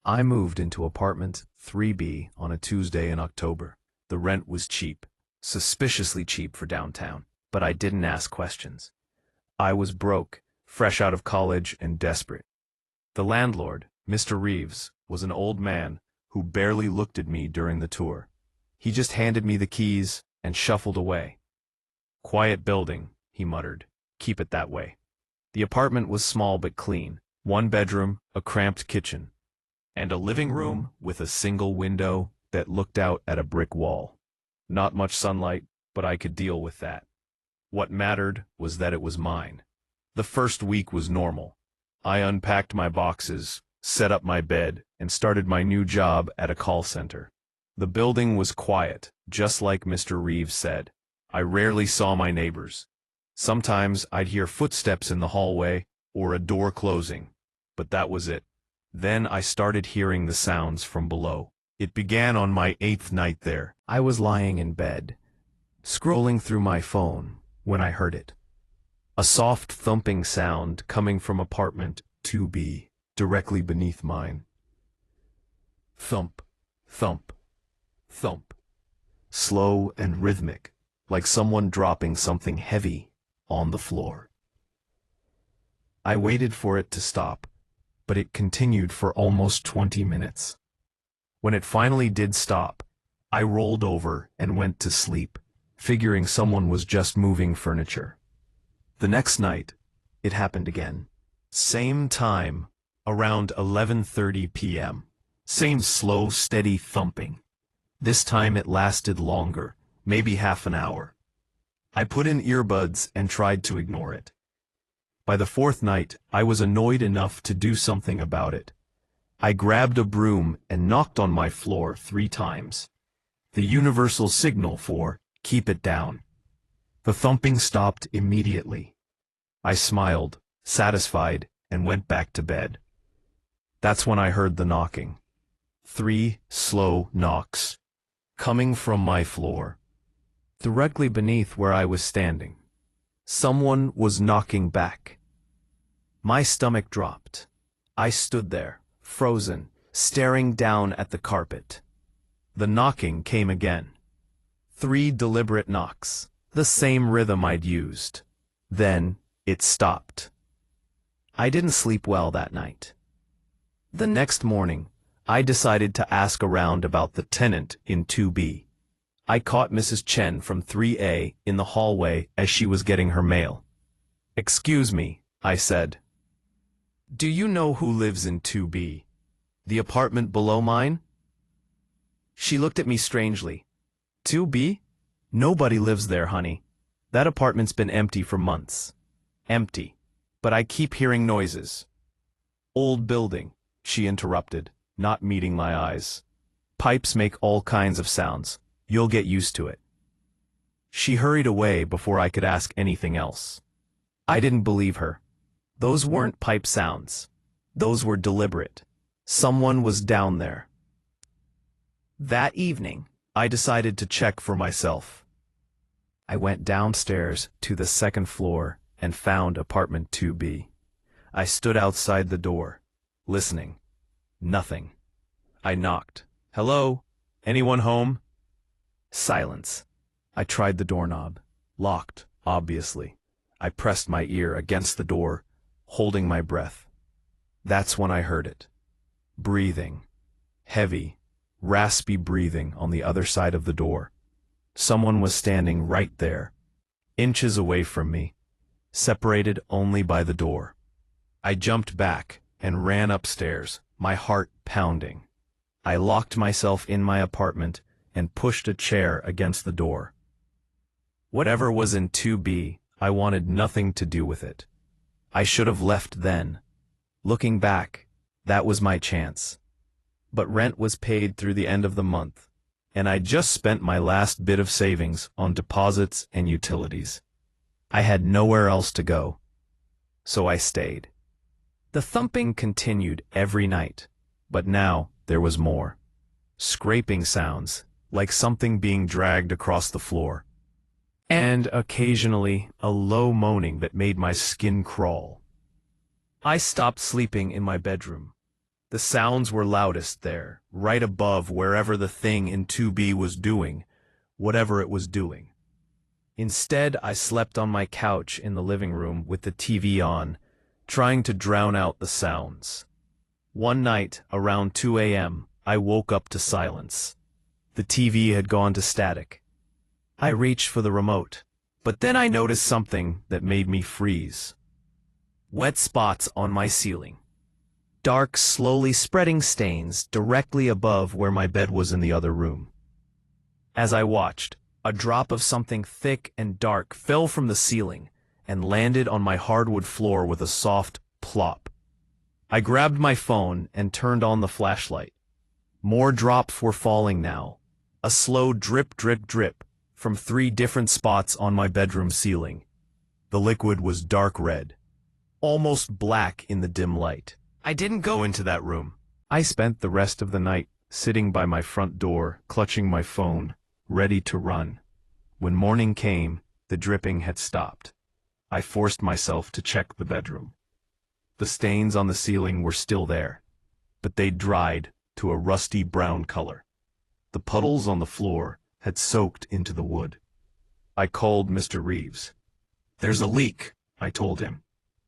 I moved into apartment 3B on a Tuesday in October. The rent was cheap, suspiciously cheap for downtown, but I didn't ask questions. I was broke, fresh out of college and desperate. The landlord, Mr. Reeves, was an old man who barely looked at me during the tour. He just handed me the keys and shuffled away. "Quiet building," he muttered. "Keep it that way." The apartment was small but clean. One bedroom, a cramped kitchen, and a living room with a single window that looked out at a brick wall. Not much sunlight, but I could deal with that. What mattered was that it was mine. The first week was normal. I unpacked my boxes, set up my bed, and started my new job at a call center. The building was quiet, just like Mr. Reeves said. I rarely saw my neighbors. Sometimes I'd hear footsteps in the hallway or a door closing, but that was it. Then I started hearing the sounds from below. It began on my 8th night there. I was lying in bed, scrolling through my phone, when I heard it. A soft thumping sound coming from apartment 2B, directly beneath mine. Thump, thump, thump. Slow and rhythmic, like someone dropping something heavy on the floor. I waited for it to stop, but it continued for almost 20 minutes. When it finally did stop, I rolled over and went to sleep, figuring someone was just moving furniture. The next night, it happened again. Same time, around 11:30 p.m. Same slow, steady thumping. This time it lasted longer, maybe half an hour. I put in earbuds and tried to ignore it. By the 4th night, I was annoyed enough to do something about it. I grabbed a broom and knocked on my floor 3 times. The universal signal for, "Keep it down." The thumping stopped immediately. I smiled, satisfied, and went back to bed. That's when I heard the knocking. 3 slow knocks, coming from my floor, directly beneath where I was standing. Someone was knocking back. My stomach dropped. I stood there, frozen, staring down at the carpet. The knocking came again. 3 deliberate knocks, the same rhythm I'd used. Then it stopped. I didn't sleep well that night. The next morning, I decided to ask around about the tenant in 2B. I caught Mrs. Chen from 3A in the hallway as she was getting her mail. "Excuse me," I said. "Do you know who lives in 2B? The apartment below mine?" She looked at me strangely. "2B? Nobody lives there, honey. That apartment's been empty for months." "Empty. But I keep hearing noises." "Old building," she interrupted, not meeting my eyes. "Pipes make all kinds of sounds. You'll get used to it." She hurried away before I could ask anything else. I didn't believe her. Those weren't pipe sounds. Those were deliberate. Someone was down there. That evening, I decided to check for myself. I went downstairs to the 2nd floor and found apartment 2B. I stood outside the door, listening. Nothing. I knocked. "Hello? Anyone home?" Silence. I tried the doorknob. Locked, obviously. I pressed my ear against the door, holding my breath. That's when I heard it. Breathing. Heavy, raspy breathing on the other side of the door. Someone was standing right there, inches away from me, separated only by the door. I jumped back and ran upstairs, my heart pounding. I locked myself in my apartment and pushed a chair against the door. Whatever was in 2B, I wanted nothing to do with it. I should have left then. Looking back, that was my chance. But rent was paid through the end of the month, and I just spent my last bit of savings on deposits and utilities. I had nowhere else to go, so I stayed. The thumping continued every night, but now there was more. Scraping sounds, like something being dragged across the floor, and occasionally a low moaning that made my skin crawl. I stopped sleeping in my bedroom. The sounds were loudest there, right above wherever the thing in 2B was doing, whatever it was doing. Instead, I slept on my couch in the living room with the TV on, trying to drown out the sounds. One night, around 2 a.m., I woke up to silence. The TV had gone to static. I reached for the remote, but then I noticed something that made me freeze. Wet spots on my ceiling. Dark, slowly spreading stains directly above where my bed was in the other room. As I watched, a drop of something thick and dark fell from the ceiling and landed on my hardwood floor with a soft plop. I grabbed my phone and turned on the flashlight. More drops were falling now, a slow drip, drip, drip from 3 different spots on my bedroom ceiling. The liquid was dark red, almost black in the dim light. I didn't go into that room. I spent the rest of the night sitting by my front door, clutching my phone, ready to run. When morning came, the dripping had stopped. I forced myself to check the bedroom. The stains on the ceiling were still there, but they'd dried to a rusty brown color. The puddles on the floor had soaked into the wood. I called Mr. Reeves. "There's a leak," I told him.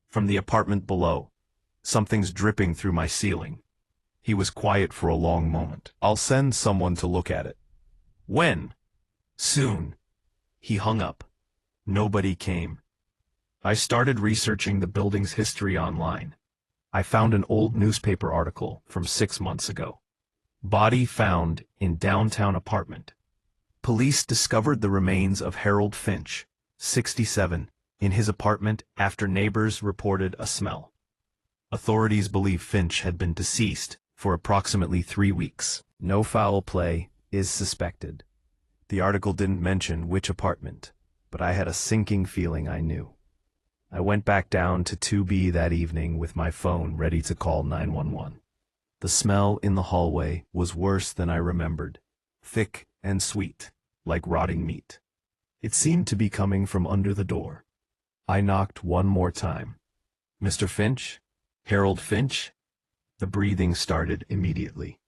"From the apartment below. Something's dripping through my ceiling." He was quiet for a long moment. "I'll send someone to look at it." "When?" "Soon." He hung up. Nobody came. I started researching the building's history online. I found an old newspaper article from 6 months ago. Body found in downtown apartment. Police discovered the remains of Harold Finch, 67, in his apartment after neighbors reported a smell. Authorities believe Finch had been deceased for approximately 3 weeks. No foul play is suspected. The article didn't mention which apartment, but I had a sinking feeling I knew. I went back down to 2B that evening with my phone ready to call 911. The smell in the hallway was worse than I remembered, thick and sweet, like rotting meat. It seemed to be coming from under the door. I knocked one more time. "Mr. Finch? Harold Finch?" The breathing started immediately.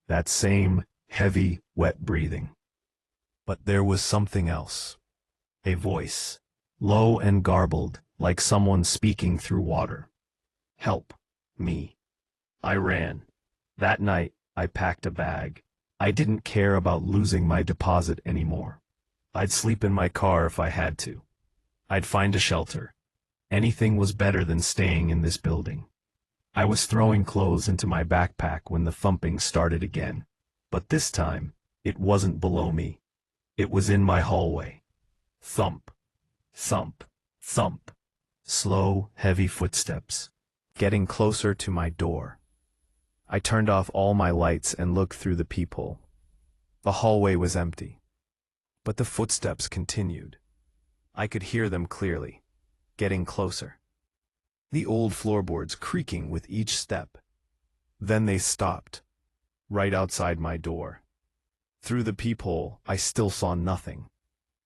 That same heavy, wet breathing. But there was something else. A voice, low and garbled, like someone speaking through water. "Help me." I ran. That night, I packed a bag. I didn't care about losing my deposit anymore. I'd sleep in my car if I had to. I'd find a shelter. Anything was better than staying in this building. I was throwing clothes into my backpack when the thumping started again. But this time, it wasn't below me. It was in my hallway. Thump, thump, thump. Slow, heavy footsteps, getting closer to my door. I turned off all my lights and looked through the peephole. The hallway was empty, but the footsteps continued. I could hear them clearly, getting closer. The old floorboards creaking with each step. Then they stopped, right outside my door. Through the peephole, I still saw nothing,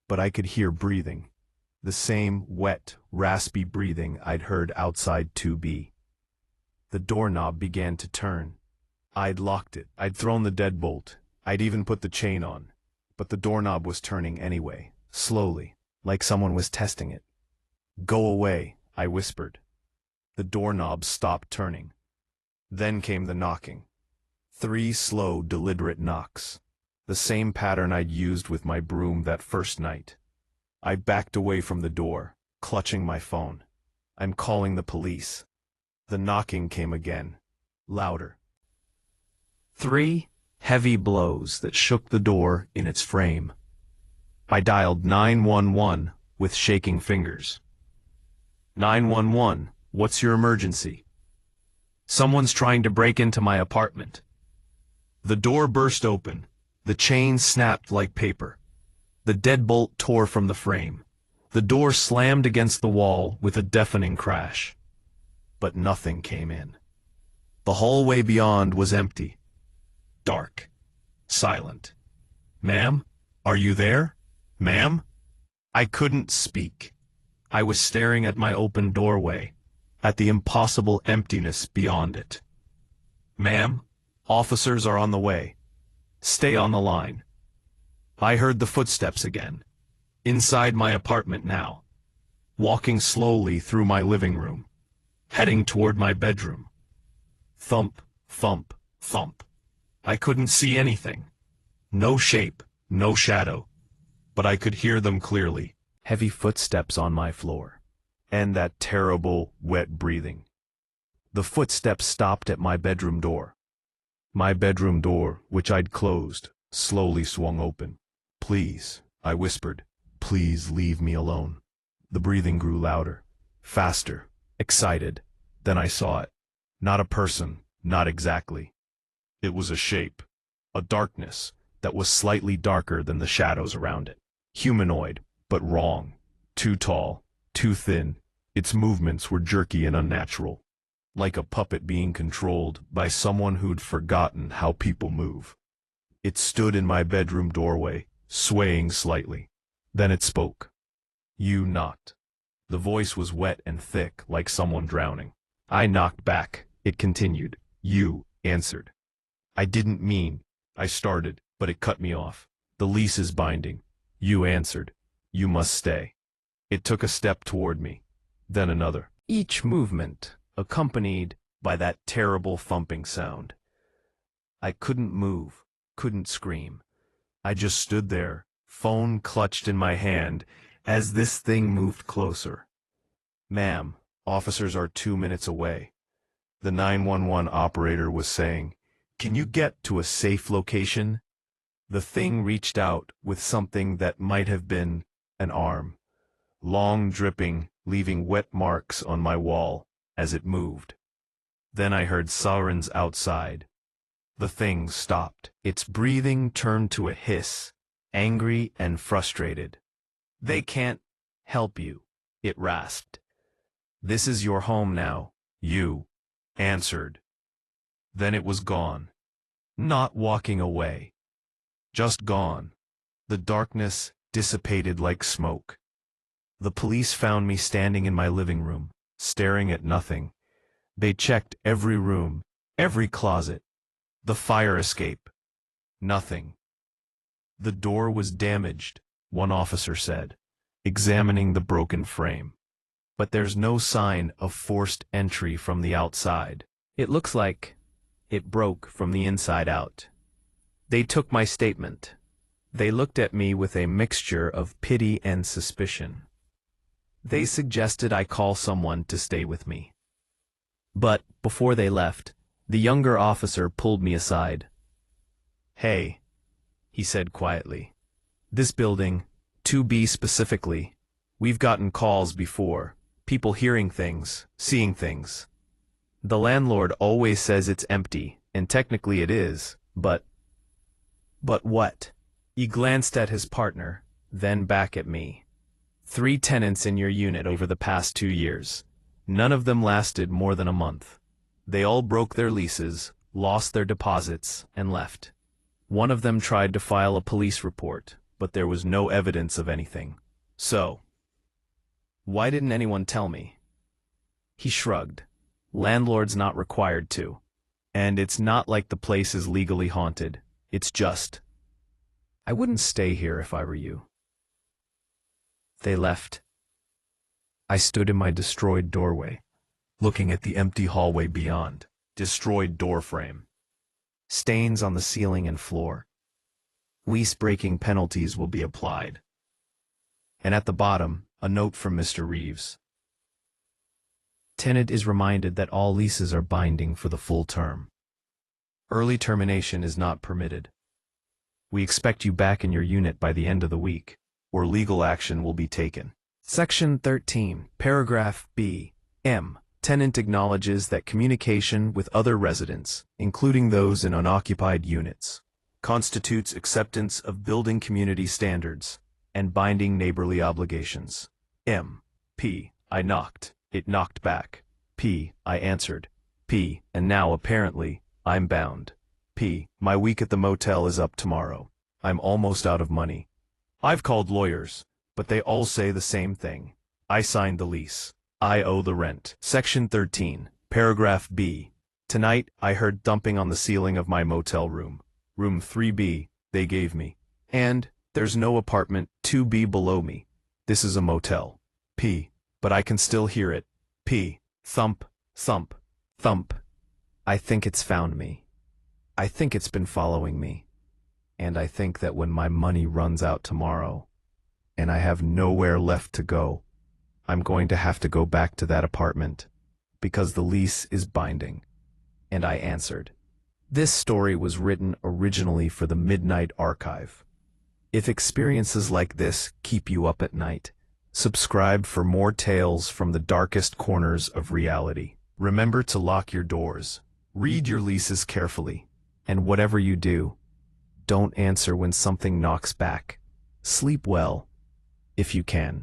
but I could hear breathing. The same wet, raspy breathing I'd heard outside 2B. The doorknob began to turn. I'd locked it. I'd thrown the deadbolt. I'd even put the chain on. But the doorknob was turning anyway, slowly, like someone was testing it. "Go away," I whispered. The doorknob stopped turning. Then came the knocking. 3 slow, deliberate knocks. The same pattern I'd used with my broom that first night. I backed away from the door, clutching my phone. "I'm calling the police." The knocking came again, louder. 3 heavy blows that shook the door in its frame. I dialed 911 with shaking fingers. 911, what's your emergency?" "Someone's trying to break into my apartment." The door burst open. The chain snapped like paper. The deadbolt tore from the frame. The door slammed against the wall with a deafening crash. But nothing came in. The hallway beyond was empty. Dark. Silent. "Ma'am? Are you there? Ma'am?" I couldn't speak. I was staring at my open doorway, at the impossible emptiness beyond it. Ma'am, officers are on the way. Stay on the line. I heard the footsteps again. Inside my apartment now. Walking slowly through my living room. Heading toward my bedroom. Thump, thump, thump. I couldn't see anything. No shape, no shadow. But I could hear them clearly. Heavy footsteps on my floor. And that terrible, wet breathing. The footsteps stopped at my bedroom door. My bedroom door, which I'd closed, slowly swung open. Please, I whispered, please leave me alone. The breathing grew louder, faster, excited. Then I saw it. Not a person, not exactly. It was a shape, a darkness that was slightly darker than the shadows around it. Humanoid, but wrong. Too tall, too thin. Its movements were jerky and unnatural. Like a puppet being controlled by someone who'd forgotten how people move. It stood in my bedroom doorway, swaying slightly. Then it spoke. You knocked. The voice was wet and thick, like someone drowning. I knocked back, it continued. You answered. I didn't mean, I started, but it cut me off. The lease is binding. You answered. You must stay. It took a step toward me, then another. Each movement accompanied by that terrible thumping sound. I couldn't move, couldn't scream. I just stood there, phone clutched in my hand, as this thing moved closer. Ma'am, officers are 2 minutes away. The 911 operator was saying, can you get to a safe location? The thing reached out with something that might have been an arm. Long dripping, leaving wet marks on my wall as it moved. Then I heard sirens outside. The thing stopped. Its breathing turned to a hiss, angry and frustrated. They can't help you, it rasped. This is your home now, you answered. Then it was gone. Not walking away. Just gone. The darkness dissipated like smoke. The police found me standing in my living room, staring at nothing. They checked every room, every closet, the fire escape. Nothing. The door was damaged, one officer said, examining the broken frame. But there's no sign of forced entry from the outside. It looks like it broke from the inside out. They took my statement. They looked at me with a mixture of pity and suspicion. They suggested I call someone to stay with me. But, before they left, the younger officer pulled me aside. Hey, he said quietly. This building, 2B specifically, we've gotten calls before, people hearing things, seeing things. The landlord always says it's empty, and technically it is, but what? He glanced at his partner, then back at me. 3 tenants in your unit over the past 2 years. None of them lasted more than a month. They all broke their leases, lost their deposits, and left. One of them tried to file a police report, but there was no evidence of anything. So, why didn't anyone tell me? He shrugged. Landlord's not required to. And it's not like the place is legally haunted. It's just, I wouldn't stay here if I were you. They left. I stood in my destroyed doorway, looking at the empty hallway beyond. Destroyed door frame. Stains on the ceiling and floor. Lease-breaking penalties will be applied. And at the bottom, a note from Mr. Reeves. Tenant is reminded that all leases are binding for the full term. Early termination is not permitted. We expect you back in your unit by the end of the week, or legal action will be taken. Section 13, Paragraph B, M. Tenant acknowledges that communication with other residents, including those in unoccupied units, constitutes acceptance of building community standards and binding neighborly obligations. M. P. I knocked. It knocked back. P. I answered. P. And now apparently, I'm bound. P. My week at the motel is up tomorrow. I'm almost out of money. I've called lawyers, but they all say the same thing. I signed the lease. I owe the rent. Section 13, Paragraph B. Tonight, I heard thumping on the ceiling of my motel room. Room 3B, they gave me. And there's no apartment 2B below me. This is a motel. P. But I can still hear it. P. Thump, thump, thump. I think it's found me. I think it's been following me. And I think that when my money runs out tomorrow, and I have nowhere left to go, I'm going to have to go back to that apartment, because the lease is binding. And I answered. This story was written originally for the Midnight Archive. If experiences like this keep you up at night, subscribe for more tales from the darkest corners of reality. Remember to lock your doors, read your leases carefully, and whatever you do, don't answer when something knocks back. Sleep well, if you can.